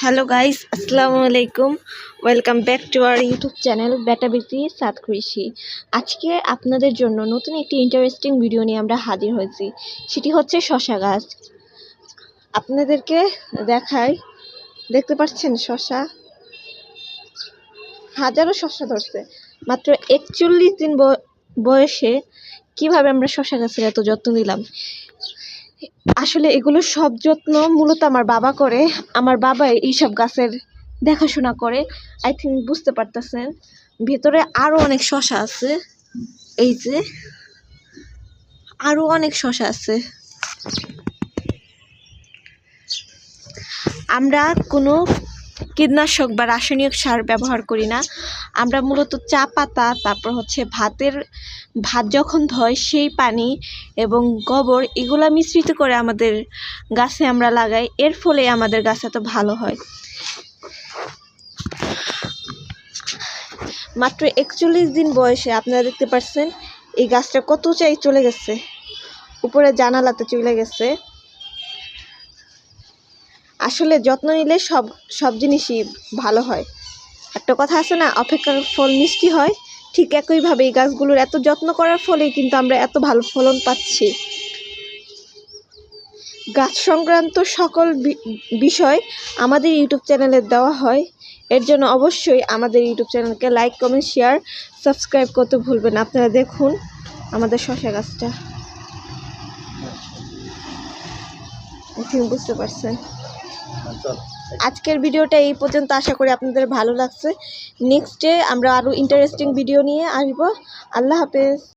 Hello guys, আসসালামু আলাইকুম। Welcome back to our YouTube channel বেটা বিটি সাত কৃষি। আজকে আপনাদের জন্য নতুন একটি ইন্টারেস্টিং ভিডিও নিয়ে আমরা হাজির হয়েছি। সেটি হচ্ছে শসা গাছ। আপনাদেরকে দেখাই, দেখতে পাচ্ছেন শসা, হাজারো শসা ধরছে। মাত্র 41 দিন বয়সে কিভাবে আমরা শসা গাছের এত যত্ন নিলাম। আসলে এগুলো সব যত্ন মূলত আমার বাবা করে। আমার বাবা এইসব গাছের দেখাশোনা করে। আই থিঙ্ক বুঝতে পারতেছেন। ভেতরে আরো অনেক শসা আছে, এই যে আরো অনেক শসা আছে। আমরা কোনো কীটনাশক বা রাসায়নিক সার ব্যবহার করি না। আমরা মূলত চা পাতা, তারপর হচ্ছে ভাত যখন ধয় সেই পানি এবং গোবর এগুলা মিশ্রিত করে আমাদের গাছে আমরা লাগাই। এর ফলে আমাদের গাছ এত ভালো হয়। মাত্র 41 দিন বয়সে আপনারা দেখতে পাচ্ছেন এই গাছটা কত চাই চলে গেছে, উপরে জানালাতে চলে গেছে। আসলে যত্ন নিলে সব জিনিসই ভালো হয়। একটা কথা আছে না, অপেক্ষার ফল মিষ্টি হয়। ঠিক একইভাবে এই গাছগুলোর এত যত্ন করার ফলেই কিন্তু আমরা এত ভালো ফলন পাচ্ছি। গাছ সংক্রান্ত সকল বিষয় আমাদের ইউটিউব চ্যানেলে দেওয়া হয়। এর জন্য অবশ্যই আমাদের ইউটিউব চ্যানেলকে লাইক, কমেন্ট, শেয়ার, সাবস্ক্রাইব করতে ভুলবেন। আপনারা দেখুন আমাদের শসা গাছটা, বুঝতে পারছেন। আজকের ভিডিওটা এই পর্যন্ত। আশা করি আপনাদের ভালো লাগছে। নেক্সট ডে আমরা আরও ইন্টারেস্টিং ভিডিও নিয়ে আসবো। আল্লাহ হাফেজ।